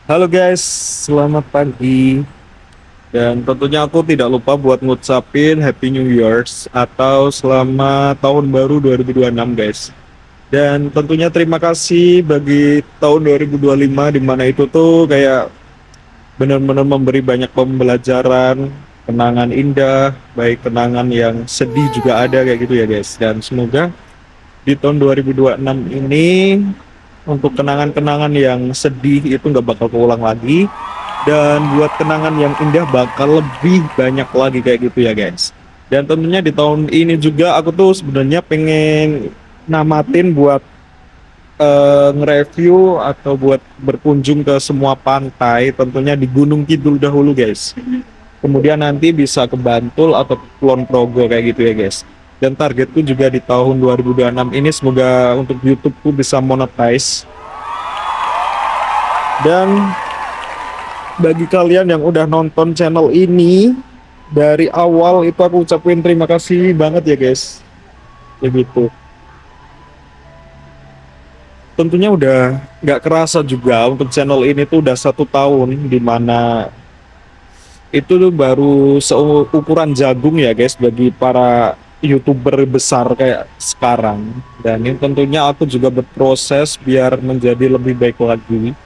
Halo guys, selamat pagi. Dan tentunya aku tidak lupa buat ngucapin Happy New Year's atau selamat tahun baru 2026 guys. Dan tentunya terima kasih bagi tahun 2025 di mana itu tuh kayak benar-benar memberi banyak pembelajaran, kenangan indah, baik kenangan yang sedih juga ada kayak gitu ya guys. Dan semoga di tahun 2026 ini untuk kenangan-kenangan yang sedih itu nggak bakal keulang lagi, dan buat kenangan yang indah bakal lebih banyak lagi kayak gitu ya guys. Dan tentunya di tahun ini juga aku tuh sebenarnya pengen namatin buat nge-review atau buat berkunjung ke semua pantai, tentunya di Gunung Kidul dahulu guys. Kemudian nanti bisa ke Bantul atau Kulon Progo kayak gitu ya guys. Dan targetku juga di tahun 2026 ini semoga untuk YouTubeku bisa monetize. Dan bagi kalian yang udah nonton channel ini dari awal itu aku ucapin terima kasih banget ya guys. Ya gitu. Tentunya udah nggak kerasa juga untuk channel ini tuh udah 1 tahun, dimana itu tuh baru seukuran jagung ya guys bagi para YouTuber besar kayak sekarang. Dan ini tentunya aku juga berproses biar menjadi lebih baik lagi.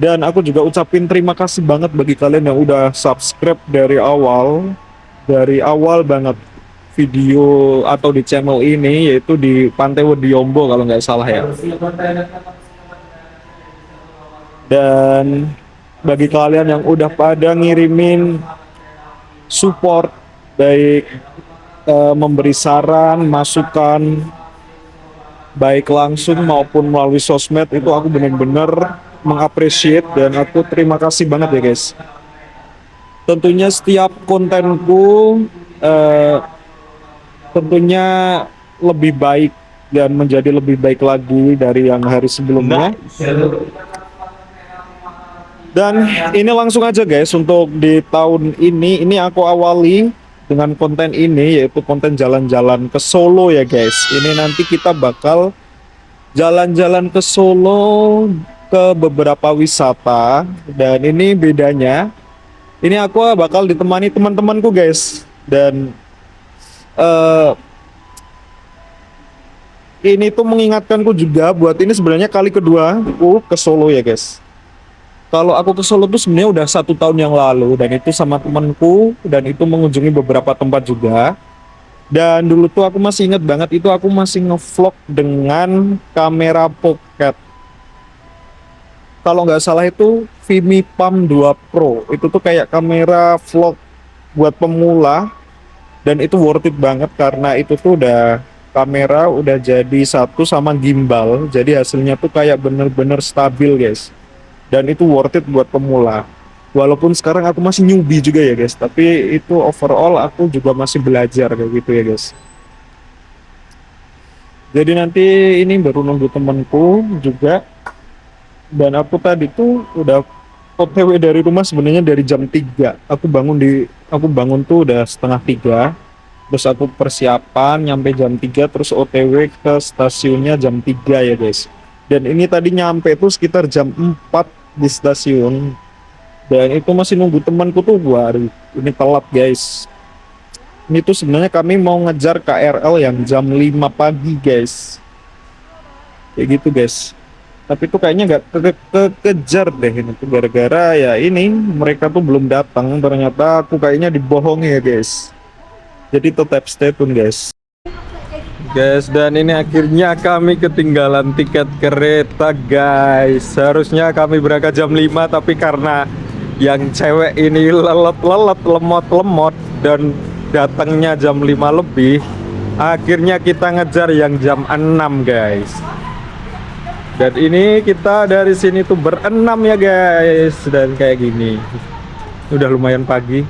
Dan aku juga ucapin terima kasih banget bagi kalian yang udah subscribe dari awal banget video atau di channel ini, yaitu di Pantai Wediombo kalau nggak salah ya. Dan bagi kalian yang udah pada ngirimin support, baik memberi saran, masukan, baik langsung maupun melalui sosmed, itu aku bener-bener mengapresiasi dan aku terima kasih banget ya guys. Tentunya setiap kontenku tentunya lebih baik dan menjadi lebih baik lagi dari yang hari sebelumnya. Dan ini langsung aja guys, untuk di tahun ini aku awali dengan konten ini, yaitu konten jalan-jalan ke Solo ya guys. Ini nanti kita bakal jalan-jalan ke Solo, ke beberapa wisata. Dan ini bedanya, ini aku bakal ditemani teman-temanku guys. Dan ini tuh mengingatkanku juga buat ini sebenarnya kali kedua aku ke Solo ya guys. Kalau aku ke Solo tuh sebenarnya udah 1 tahun yang lalu, dan itu sama temanku, dan itu mengunjungi beberapa tempat juga. Dan dulu tuh aku masih ingat banget, itu aku masih ngevlog dengan kamera pocket. Kalau nggak salah itu Vimi Palm 2 Pro. Itu tuh kayak kamera vlog buat pemula, dan itu worth it banget karena itu tuh udah kamera udah jadi satu sama gimbal. Jadi hasilnya tuh kayak bener-bener stabil guys. Dan itu worth it buat pemula. Walaupun sekarang aku masih newbie juga ya guys, tapi itu overall aku juga masih belajar kayak gitu ya guys. Jadi nanti ini baru nunggu temanku juga. Dan aku tadi tuh udah OTW dari rumah sebenarnya dari jam 3. Aku bangun tuh udah setengah 3. Terus aku persiapan nyampe jam 3, terus OTW ke stasiunnya jam 3 ya guys. Dan ini tadi nyampe tuh sekitar jam 4 di stasiun. Dan itu masih nunggu temanku tuh, waduh, ini telat guys. Ini tuh sebenarnya kami mau ngejar KRL yang jam 5 pagi guys. Kayak gitu guys. Tapi tuh kayaknya nggak kekejar deh ini tuh, gara-gara ya ini mereka tuh belum datang. Ternyata aku kayaknya dibohongi ya guys. Jadi tetap stay tune guys. Guys, dan ini akhirnya kami ketinggalan tiket kereta guys. Seharusnya kami berangkat jam 5, tapi karena yang cewek ini lelet-lelet, lemot-lemot, dan datangnya jam 5 lebih, akhirnya kita ngejar yang jam 6 guys. Dan ini kita dari sini tuh berenam ya guys. Dan kayak gini, udah lumayan pagi.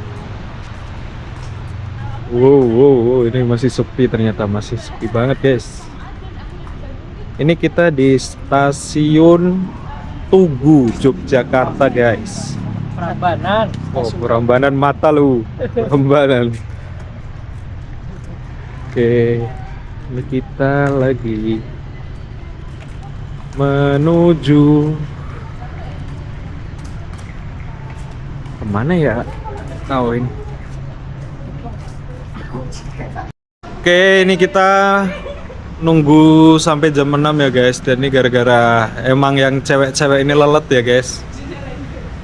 Wow, ini masih sepi, ternyata masih sepi banget guys. Ini kita di stasiun Tugu, Yogyakarta guys. Rambanan. Oh, Prambanan mata lu. Prambanan. Oke, ini kita lagi menuju kemana ya? Tahu ini. Oke, ini kita nunggu sampai jam 6 ya guys. Dan ini gara-gara emang yang cewek-cewek ini lelet ya guys.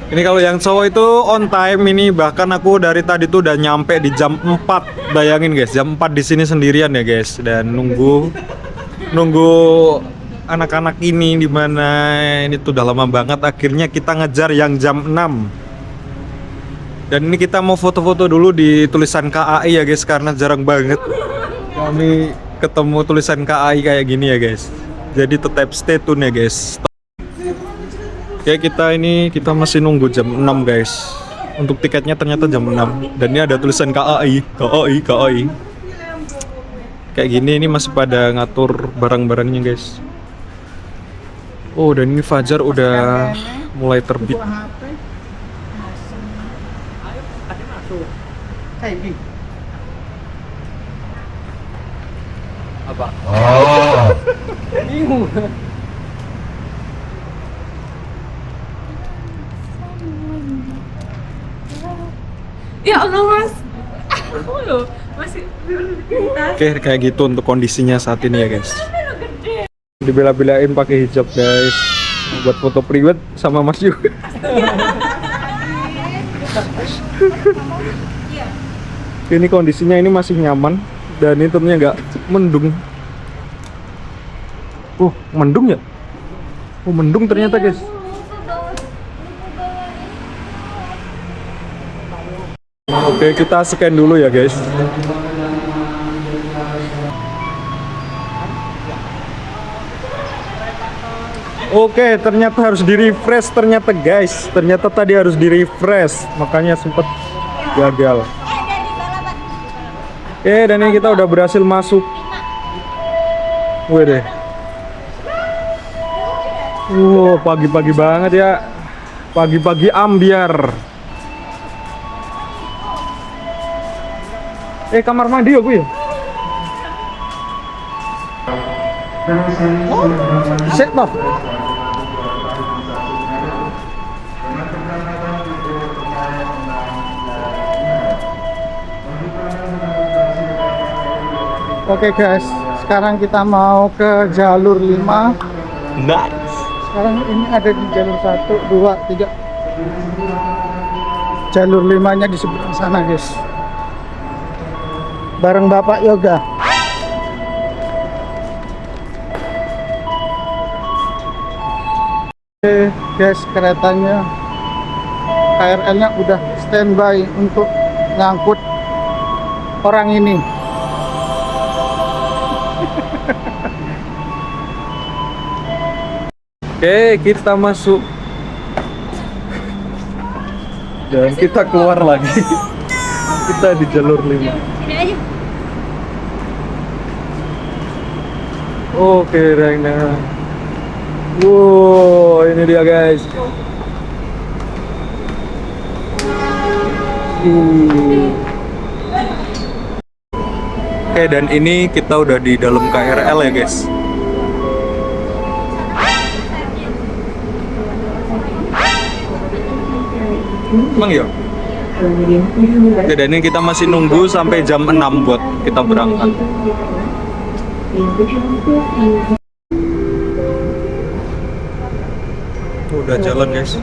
Ini kalau yang cowok itu on time ini, bahkan aku dari tadi tuh udah nyampe di jam 4. Bayangin guys, jam 4 di sini sendirian ya guys, dan nunggu anak-anak ini di mana ini tuh udah lama banget. Akhirnya kita ngejar yang jam 6. Dan ini kita mau foto-foto dulu di tulisan KAI ya guys, karena jarang banget kami ketemu tulisan KAI kayak gini ya guys. Jadi tetap stay tune ya guys. Oke, kita masih nunggu jam 6 guys. Untuk tiketnya ternyata jam 6. Dan ini ada tulisan KAI. Kayak gini, ini masih pada ngatur barang-barangnya guys. Oh, dan ini fajar udah mulai terbit. Apa? Oh. Bingung. Ya Allah mas, aku loh masih Oke, kayak gitu untuk kondisinya saat ini ya guys. Dibela-belain pakai hijab guys. Buat foto private sama Mas Yu. Ini kondisinya ini masih nyaman dan ini tentunya nggak mendung. Mendung ya? Mendung ternyata guys. Oke, kita scan dulu ya guys. Oke, ternyata harus di-refresh ternyata guys. Ternyata tadi harus di-refresh, makanya sempat gagal. Dan ini kita udah berhasil masuk. Wih deh. Pagi-pagi banget ya. Pagi-pagi ambiar. Kamar mandi ya Bu ya? Set toh. Oke guys, sekarang kita mau ke jalur 5. Nice. Sekarang ini ada di jalur 1, 2, 3. Jalur 5-nya di seberang sana guys. Bareng Bapak Yoga. Oke guys, keretanya KRL-nya udah standby untuk ngangkut orang ini. Oke, kita masuk. Dan kita keluar lagi. Kita di jalur 5. Sini aja. Oke, Raina. Wow, ini dia guys. Oke, dan ini kita udah di dalam KRL ya guys. Emang ya? Oke, dan ini kita masih nunggu sampai jam 6 buat kita berangkat. Udah jalan guys.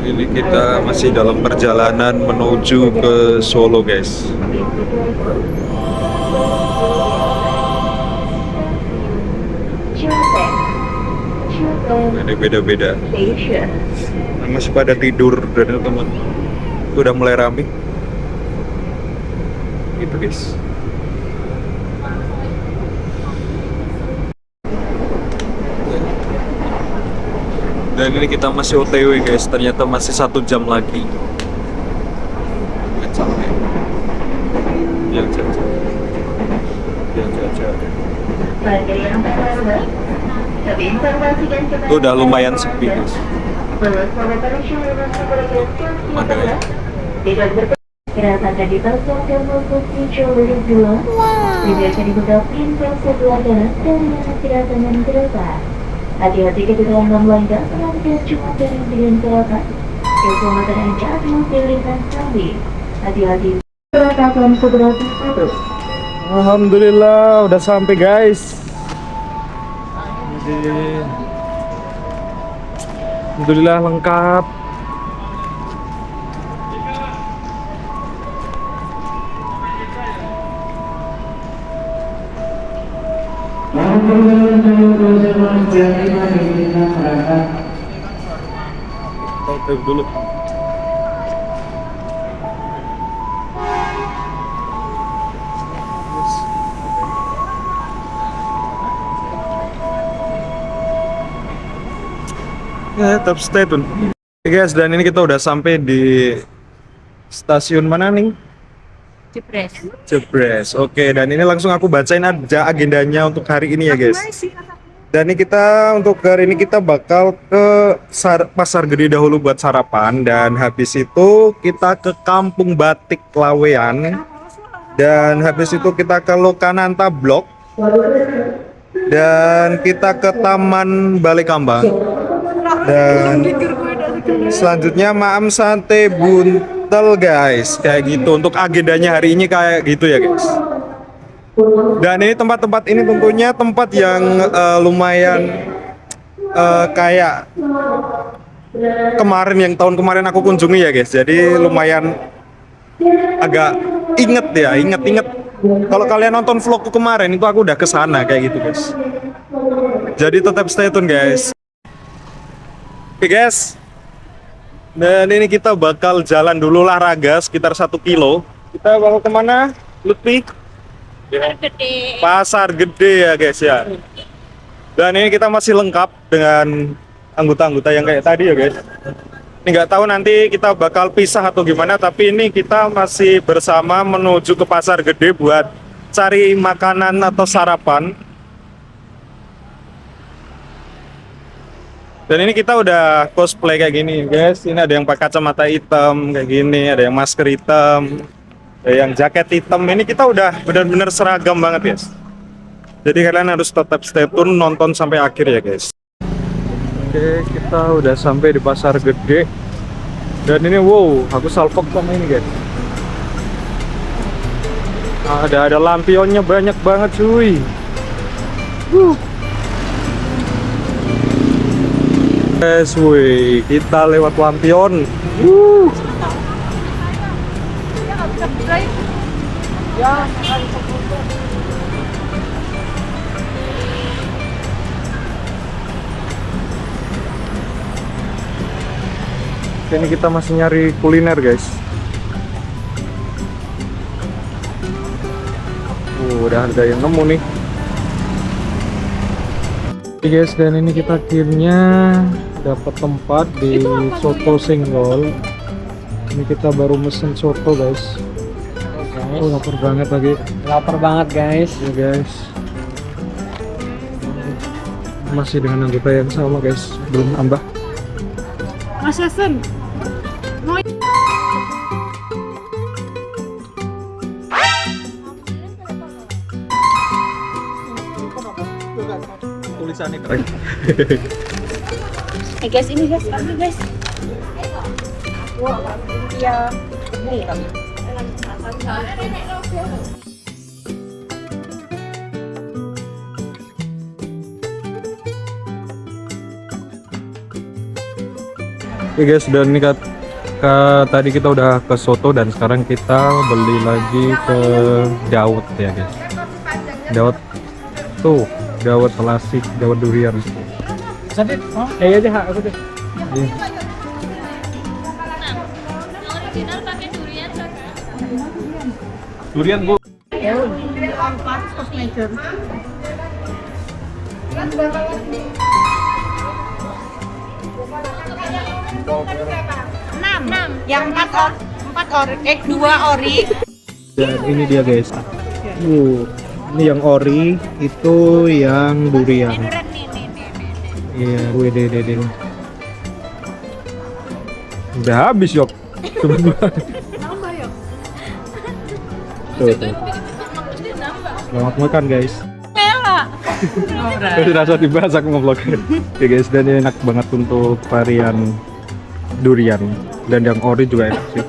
Ini kita masih dalam perjalanan menuju ke Solo guys. Ini beda-beda. Masih pada tidur dan teman udah mulai rame. Gitu guys. Dan ini kita masih OTW guys, ternyata masih 1 jam lagi. Capek. Itu udah lumayan sepi guys. Pemandangannya. Kereta tadi pasang dan memasuki jalur 2. Biasa dibuka pintu sebelah kanan dan kedatangan kereta. Hati-hati ketika Anda melanggar perhatian cukup dari pilihan kereta. Keselamatan Anda dipilihkan kami. Hati-hati. Kereta akan segera ditutup. Alhamdulillah udah sampai guys. Jadi, alhamdulillah lengkap. Oke dulu. Ya, tetap stay tune. Oke guys, dan ini kita udah sampai di stasiun mana nih? Jepres. Jepres. Oke, dan ini langsung aku bacain aja agendanya untuk hari ini ya guys. Dan ini kita untuk hari ini kita bakal ke Pasar Gede dahulu buat sarapan, dan habis itu kita ke Kampung Batik Lawean, dan habis itu kita ke Lokananta Blok, dan kita ke Taman Balai Kambang, dan selanjutnya Maam Sate Buntel guys. Kayak gitu untuk agendanya hari ini kayak gitu ya guys. Dan ini tempat-tempat ini tentunya tempat yang lumayan kayak kemarin, yang tahun kemarin aku kunjungi ya guys. Jadi lumayan agak inget kalau kalian nonton vlogku kemarin itu aku udah kesana kayak gitu guys. Jadi tetap stay tune guys. Oke guys, dan ini kita bakal jalan dulu olahraga sekitar 1 kilo. Kita bakal kemana Lutfi? Pasar Gede ya guys ya. Dan ini kita masih lengkap dengan anggota-anggota yang kayak tadi ya guys. Ini nggak tahu nanti kita bakal pisah atau gimana, tapi ini kita masih bersama menuju ke Pasar Gede buat cari makanan atau sarapan. Dan ini kita udah cosplay kayak gini guys. Ini ada yang pakai kacamata hitam kayak gini, ada yang masker hitam, ada yang jaket hitam. Ini kita udah benar-benar seragam banget guys. Jadi kalian harus tetap stay tune, nonton sampai akhir ya guys. Oke, kita udah sampai di Pasar Gede. Dan ini wow, aku salfok sama ini guys. Ada lampionnya banyak banget cuy. Guys, woi, kita lewat lampion. Ini kita masih nyari kuliner guys. Udah ada yang nemu nih. Oke guys, dan ini kita akhirnya dapat tempat di Soto Senggol. Ini kita baru mesen soto guys. Oh, lapar banget lagi. Lapar banget guys. Ya guys. Masih dengan anggota yang sama guys, belum tambah. Mas Hasan. Tulisannya keren. Guys, ini guys, ambil guys. Wah, ya. Ini kami. Oke guys, dan ini tadi kita udah ke soto dan sekarang kita beli lagi ke dawet ya guys. Dawet tuh, dawet selasih, dawet durian. Sadit, iya deh, aku deh. Original pakai durian, Durian bu. Enam. Yang empat ori, dua ori. Dan ini dia guys. Ini yang ori, itu yang durian. Durian nih. Iya, wede. Udah habis, Yok. Nambah ya. Tuh. Selamat makan, guys. Mela. Terus rasa dibahas aku nge-vlog. Oke guys, dan ini enak banget untuk varian durian. Dan yang ori juga enak sih.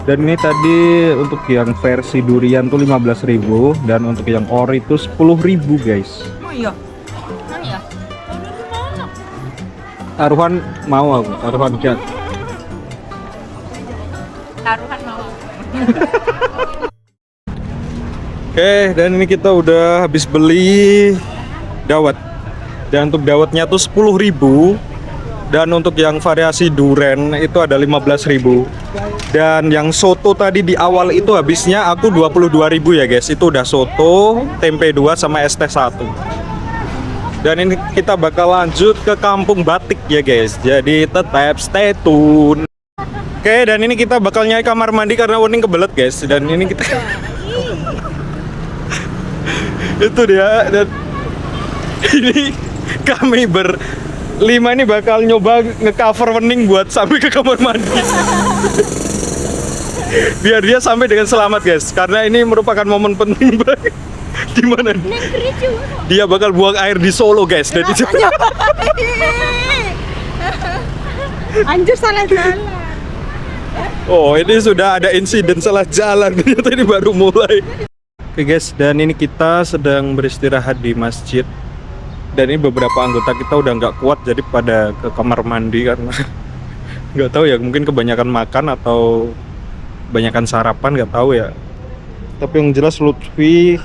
Dan ini tadi untuk yang versi durian tuh 15.000 dan untuk yang ori itu 10.000 guys. Oh iya. Taruhan mau aku, taruhan cat. Taruhan mau. Oke, dan ini kita udah habis beli dawet. Dan untuk dawetnya tuh 10.000. Dan untuk yang variasi duren itu ada 15.000. Dan yang soto tadi di awal itu habisnya aku 22.000 ya guys. Itu udah soto, tempe 2 sama es teh 1. Dan ini kita bakal lanjut ke Kampung Batik ya guys. Jadi tetap stay tune. Oke, dan ini kita bakal nyari kamar mandi karena Wening kebelet guys. Dan ini kita itu dia. Dan ini kami berlima ini bakal nyoba ngecover Wening buat sampai ke kamar mandi. Biar dia sampai dengan selamat guys. Karena ini merupakan momen penting banget. Dimana dia bakal buang air di Solo guys. Dan itu Anjir salah jalan. oh, ini sudah ada insiden salah jalan. Ternyata ini baru mulai. Oke guys, dan ini kita sedang beristirahat di masjid. Dan ini beberapa anggota kita udah nggak kuat, jadi pada ke kamar mandi karena nggak tahu ya, mungkin kebanyakan makan atau kebanyakan sarapan, nggak tahu ya. Tapi yang jelas Lutfi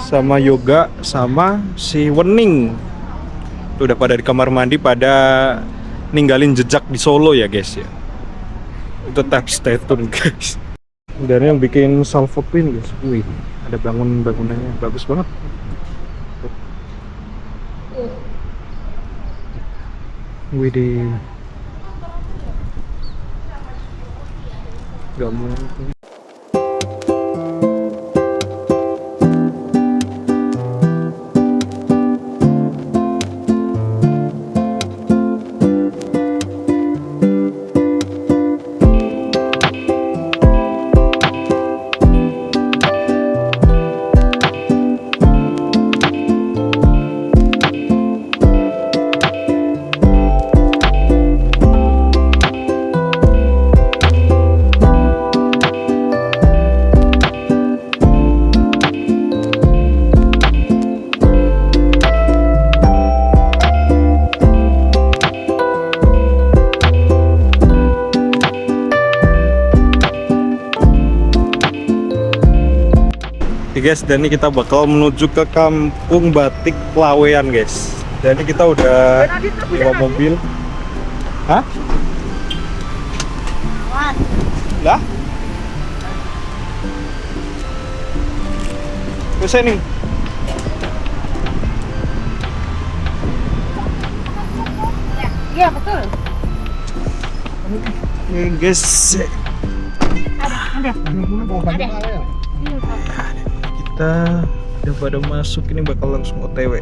sama Yoga sama si Wening udah pada di kamar mandi, pada ninggalin jejak di Solo ya guys ya. Tetap stay tune guys. Dan yang bikin salvo queen guys, wih, ada bangunannya bagus banget. Widih, gak mungkin. Guys, dan ini kita bakal menuju ke Kampung Batik Lawean guys. Dan ini kita udah bawa mobil. Hah? Lah? Bisa nih. Iya betul. Guys. Ada. Kita udah pada masuk, ini bakal langsung OTW.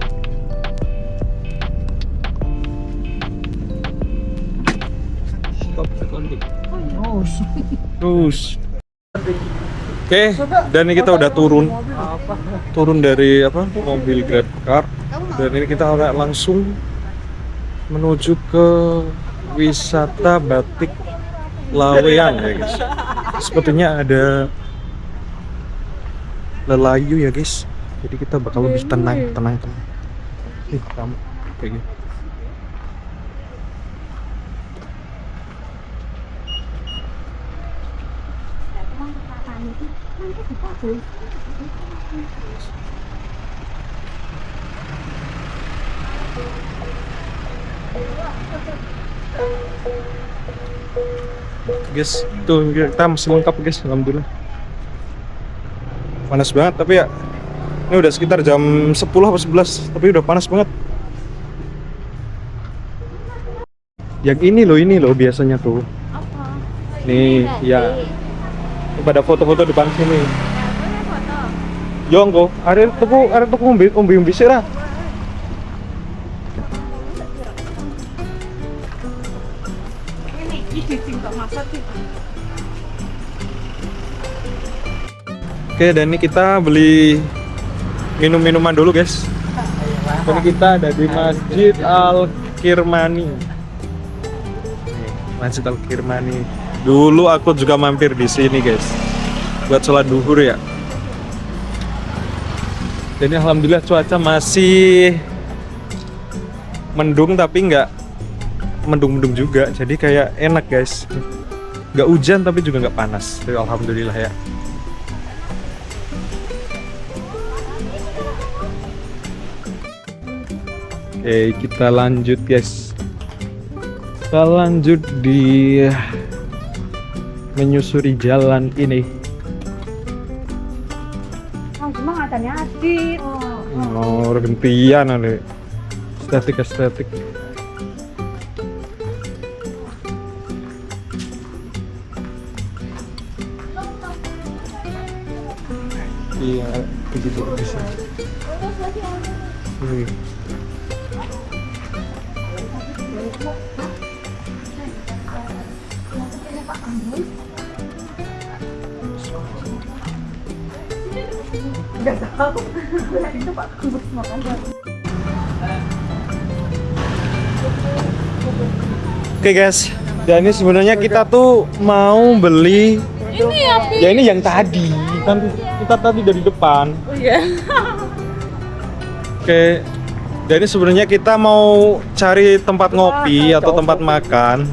Terus. Oke, dan ini kita udah turun dari mobil Grab Car. Dan ini kita langsung menuju ke wisata Batik Lawean ya guys. Sepertinya ada lelayu ya guys, jadi kita bakal lebih tenang. Nih kamu kayak gitu. Guys, tuh kita masih lengkap guys, alhamdulillah. Panas banget, tapi ya ini udah sekitar jam 10 atau 11, tapi udah panas banget. Yang ini loh biasanya tuh. Nih, ya. Pada foto-foto depan sini. Yo engko, arek tuku umbi sik ra. Ini singkong masak sih. Oke, dan ini kita beli minum-minuman dulu, guys. Ini kita ada di Masjid Al-Kirmani. Masjid Al-Kirmani. Dulu aku juga mampir di sini, guys. Buat sholat duhur ya. Dan ini alhamdulillah cuaca masih mendung tapi nggak mendung-mendung juga. Jadi kayak enak, guys. Nggak hujan tapi juga nggak panas. Jadi alhamdulillah ya. Oke, kita lanjut, guys. Kita lanjut di menyusuri jalan ini. Cuma katanya adik. Oh, gantian ale. Estetik. Iya, begitu bisa. Udah tahu. Itu Pak Kambus makan. Oke, guys, dan ini sebenarnya kita tuh mau beli Ini apa? ya ini yang tadi kan kita tadi dari depan. Oh iya. Oke, dan ini sebenarnya kita mau cari tempat ngopi atau tempat makan,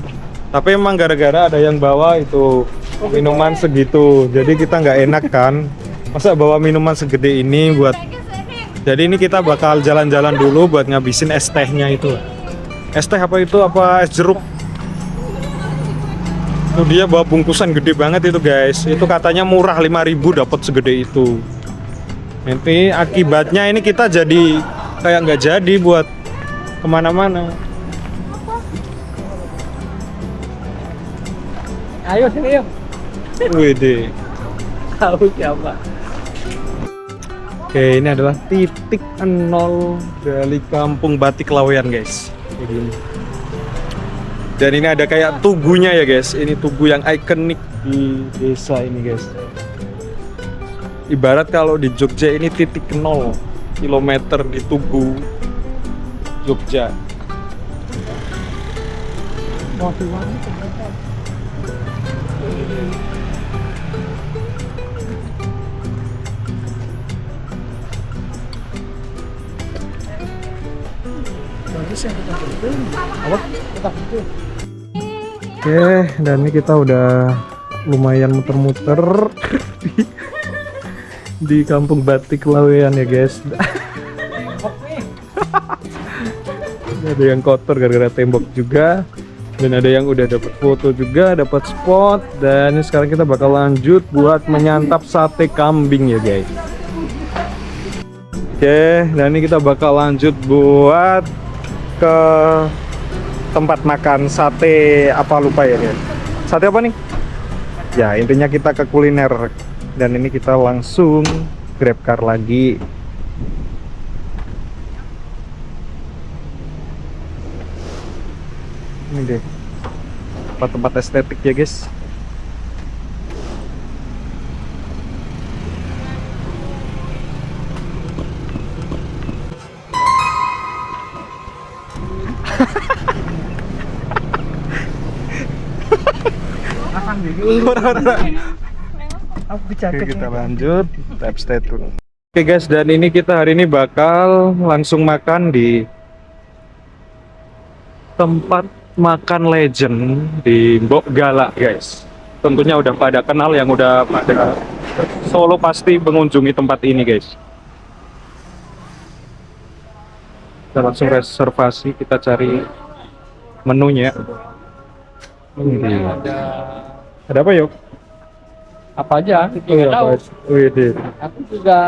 tapi emang gara-gara ada yang bawa itu minuman segitu, jadi kita nggak enak kan, masa bawa minuman segede ini buat. Jadi ini kita bakal jalan-jalan dulu buat ngabisin es tehnya itu. Es teh apa itu? Apa es jeruk? Itu dia bawa bungkusan gede banget itu, guys. Itu katanya murah 5.000 dapat segede itu. Nanti akibatnya ini kita jadi kayak nggak jadi buat kemana-mana. Ayo sini yuk. Wede. Tahu siapa? Oke, ini adalah titik 0 dari Kampung Batik Laweyan, guys. Kayak gini. Dan ini ada kayak tugunya ya, guys. Ini tugu yang ikonik di desa ini, guys. Ibarat kalau di Jogja ini titik 0 kilometer di Tugu Jogja. Oke, dan ini kita udah lumayan muter-muter di Kampung Batik Laweyan ya, guys. Ada yang kotor gara-gara tembok juga, dan ada yang udah dapat foto juga, dapat spot. Dan sekarang kita bakal lanjut buat menyantap sate kambing ya, guys. Oke, dan ini kita bakal lanjut buat ke tempat makan sate apa lupa ya, guys. Sate apa nih? Ya, intinya kita ke kuliner. Dan ini kita langsung grab car lagi. Ini deh tempat-tempat estetik ya, guys. Oke, kita lanjut tap stay tune. Oke, guys, dan ini kita hari ini bakal langsung makan di tempat makan legend di Mbok Gala, guys. Tentunya udah pada kenal, yang udah pada Solo pasti mengunjungi tempat ini, guys. Kita langsung reservasi, kita cari menunya. Ada apa, yuk? Apa aja? Itu Iya, tahu. Wih, Aku juga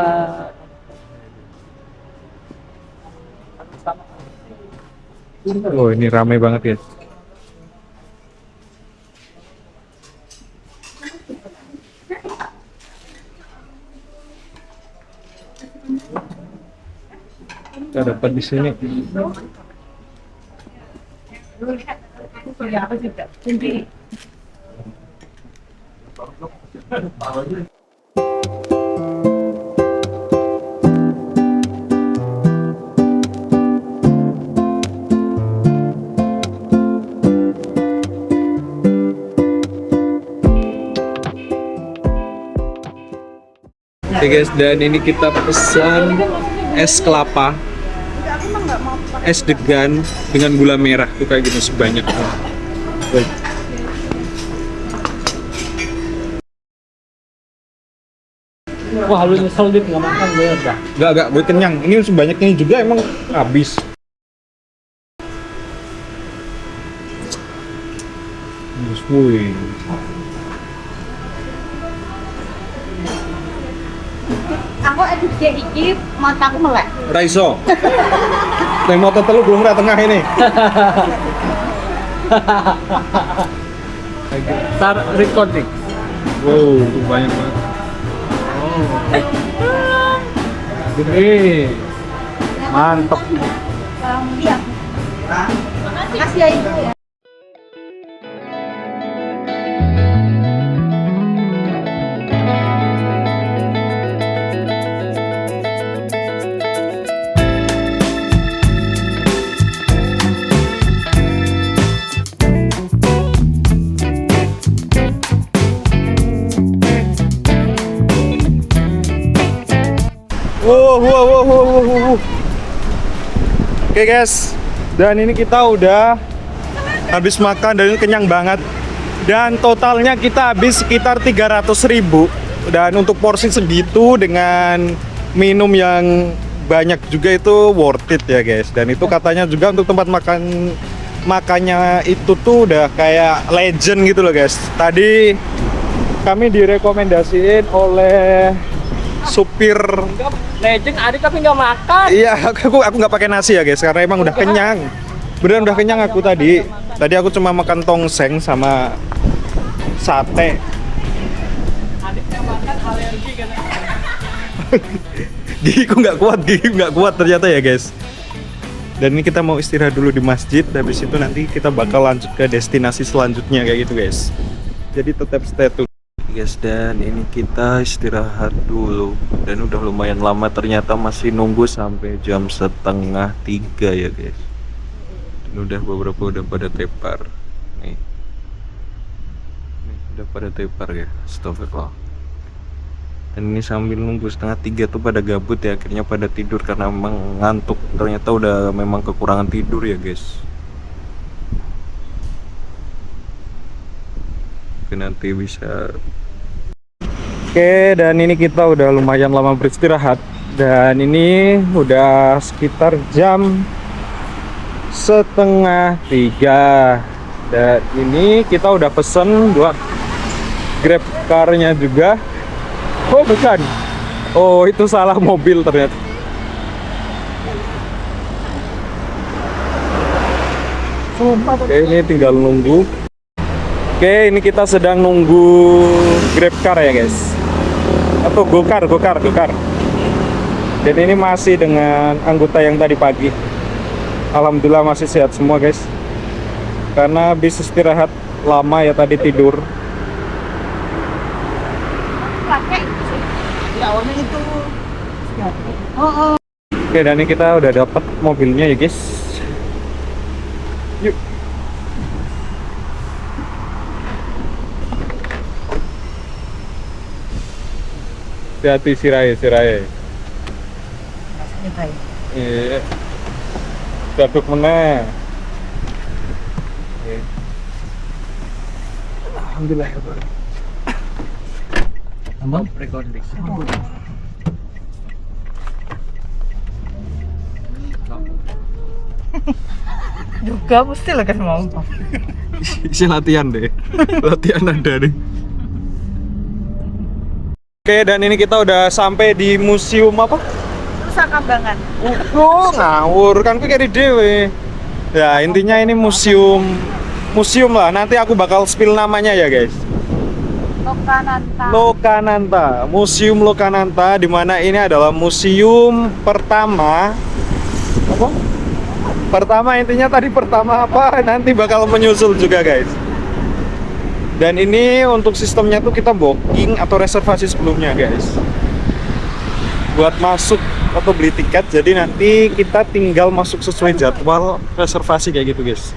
oh, ini ramai banget, guys. Kita dapat di sini. Ya, aku juga. Sendiri. Oke guys, dan ini kita pesan es kelapa, es degan dengan gula merah tuh kayak gini sebanyak. Baik. Wah, lu nyesel dit nggak makan gue udah. Enggak, gue kenyang. Ini sebanyaknya juga emang habis. Wih. Aku edit iki mataku melek. Raiso. Tapi mau telu belum ra tengah ini. Start recording. Wow, itu banyak banget. Gede. Mantap. Iya. Makasih ya Ibu. Wow. Oke guys, dan ini kita udah habis makan dan ini kenyang banget. Dan totalnya kita habis sekitar 300.000. Dan untuk porsi segitu dengan minum yang banyak juga itu worth it ya guys. Dan itu katanya juga untuk tempat makannya itu tuh udah kayak legend gitu loh guys. Tadi kami direkomendasiin oleh supir. Legend adik tapi nggak makan. Iya, aku nggak pakai nasi ya guys, karena emang udah kenyang. Beneran udah kenyang aku tadi. Tadi aku cuma makan tongseng sama sate. Adiknya makan alergi kan. Gigiku nggak kuat ternyata ya guys. Dan ini kita mau istirahat dulu di masjid. Habis itu nanti kita bakal lanjut ke destinasi selanjutnya kayak gitu guys. Jadi tetap stay tune guys, dan ini kita istirahat dulu. Dan udah lumayan lama ternyata, masih nunggu sampai jam 2:30 ya guys. Dan udah beberapa udah pada tepar nih udah pada tepar ya, astagfirullah. Dan ini sambil nunggu 2:30 tuh pada gabut ya, akhirnya pada tidur karena memang ngantuk. Ternyata udah memang kekurangan tidur ya guys. Mungkin nanti bisa. Oke, dan ini kita udah lumayan lama beristirahat. Dan ini udah sekitar jam 2:30. Dan ini kita udah pesen buat Grab car-nya juga. Oh bukan, oh itu salah mobil ternyata. Oke, ini tinggal nunggu. Oke, ini kita sedang nunggu Grab car ya guys, atau Gokar. Dan ini masih dengan anggota yang tadi pagi. Alhamdulillah masih sehat semua guys, karena habis istirahat lama ya tadi tidur. Pakai di awalnya itu. Oke, dan ini kita udah dapat mobilnya ya guys. Yuk. Hati-hati Sirai. Iya. Daduk meneh. Oke. Alhamdulillah ya Bro. Emang recording. Juga mesti lah kan mau. Isi latihan deh. Latihan ada deh. Oke, dan ini kita udah sampai di museum apa? Nusa Kambangan. Oh, ngawur kan kayak di dewe. Ya, intinya ini museum lah. Nanti aku bakal spill namanya ya, guys. Lokananta. Museum Lokananta, di mana ini adalah museum pertama apa? Pertama intinya tadi pertama apa nanti bakal menyusul juga guys. Dan ini untuk sistemnya tuh kita booking atau reservasi sebelumnya guys. Buat masuk atau beli tiket, jadi nanti kita tinggal masuk sesuai jadwal reservasi kayak gitu guys.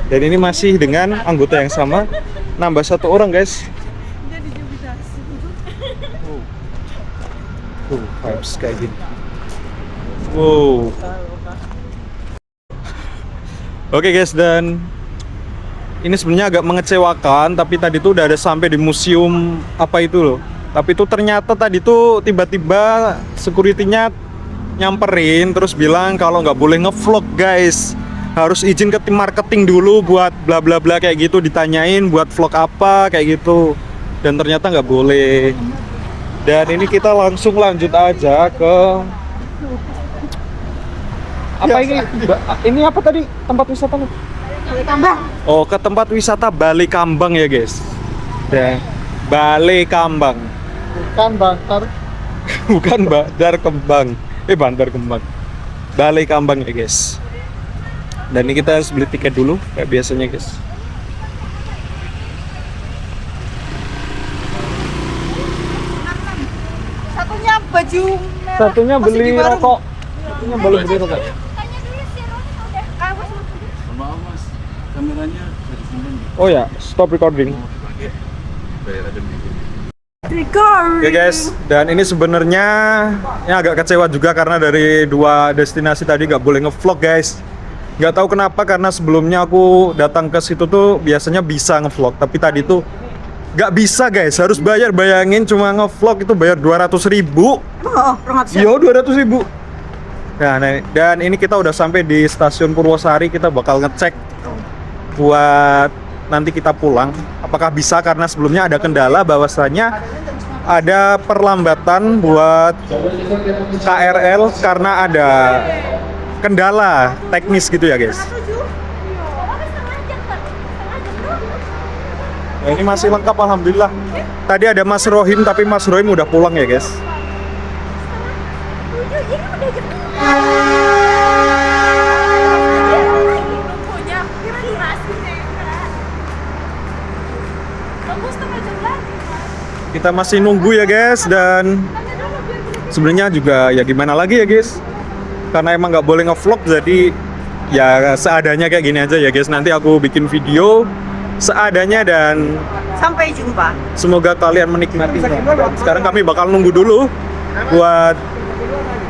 Dan ini masih dengan anggota yang sama, nambah 1 orang guys. Vibes kayak gini. Wow. Oke guys, dan ini sebenarnya agak mengecewakan, tapi tadi tuh udah ada sampai di museum apa itu loh. Tapi itu ternyata tadi tuh tiba-tiba security-nya nyamperin terus bilang kalau nggak boleh ngevlog guys, harus izin ke tim marketing dulu buat bla bla bla kayak gitu, ditanyain buat vlog apa kayak gitu, dan ternyata nggak boleh. Dan ini kita langsung lanjut aja ke apa ini? Ini apa tadi tempat wisata nih? Balai Kambang. Oh, ke tempat wisata Balai Kambang ya guys. Ya, Balai Kambang. Bukan Bantar. Bukan Bandar Kembang. Bandar Kembang. Balai Kambang ya guys. Dan ini kita harus beli tiket dulu kayak biasanya guys. Satunya baju merah. Satunya Masih beli di warung. rokok. Satunya beli rokok. Tanya dulu si Roni udah awas. Maaf mas, kameranya dari sini. Oh ya, stop recording. Oke guys, dan ini sebenarnya ya agak kecewa juga karena dari 2 destinasi tadi nggak boleh ngevlog guys. Nggak tahu kenapa, karena sebelumnya aku datang ke situ tuh biasanya bisa ngevlog, tapi tadi tuh nggak bisa guys, harus bayar. Bayangin cuma ngevlog itu bayar 200.000. Oh, rongat Yo, 200.000. Nah, dan ini kita udah sampai di stasiun Purwosari, kita bakal ngecek buat nanti kita pulang apakah bisa, karena sebelumnya ada kendala bahwasanya ada perlambatan buat KRL karena ada kendala teknis gitu ya guys. Nah, ini masih lengkap alhamdulillah. Tadi ada Mas Rohim, tapi Mas Rohim udah pulang ya guys. Kita masih nunggu ya guys, dan sebenarnya juga ya gimana lagi ya guys, karena emang nggak boleh ngevlog, jadi ya seadanya kayak gini aja ya guys. Nanti aku bikin video seadanya dan Sampai jumpa. semoga kalian menikmatinya. Dan sekarang kami bakal nunggu dulu buat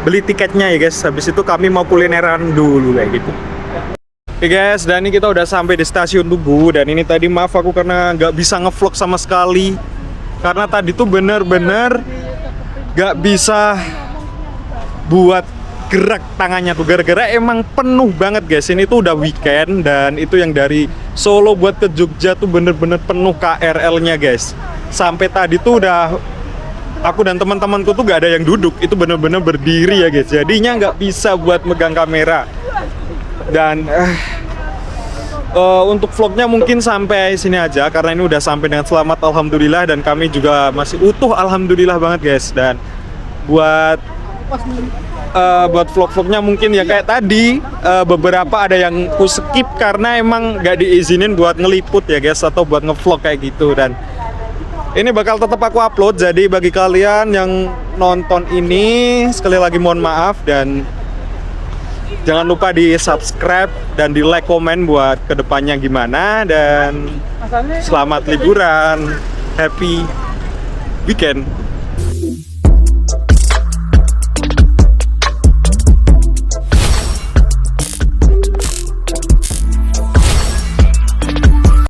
beli tiketnya ya guys. Habis itu kami mau kulineran dulu kayak gitu. Oke guys, dan ini kita udah sampai di stasiun Tugu. Dan ini tadi maaf aku karena nggak bisa ngevlog sama sekali, karena tadi tuh bener-bener nggak bisa buat gerak tangannya tuh, gara-gara emang penuh banget guys. Ini tuh udah weekend, dan itu yang dari Solo buat ke Jogja tuh bener-bener penuh KRL-nya guys. Sampai tadi tuh udah aku dan teman-temanku tuh gak ada yang duduk, itu bener-bener berdiri ya guys. Jadinya nggak bisa buat megang kamera. Dan untuk vlognya mungkin sampai sini aja, karena ini udah sampai dengan selamat alhamdulillah, dan kami juga masih utuh alhamdulillah banget guys. Dan buat vlog-vlognya mungkin ya kayak tadi, beberapa ada yang ku skip karena emang gak diizinin buat ngeliput ya guys, atau buat ngevlog kayak gitu. Dan ini bakal tetap aku upload, jadi bagi kalian yang nonton ini sekali lagi mohon maaf, dan jangan lupa di subscribe dan di like komen buat kedepannya gimana. Dan selamat liburan, happy weekend.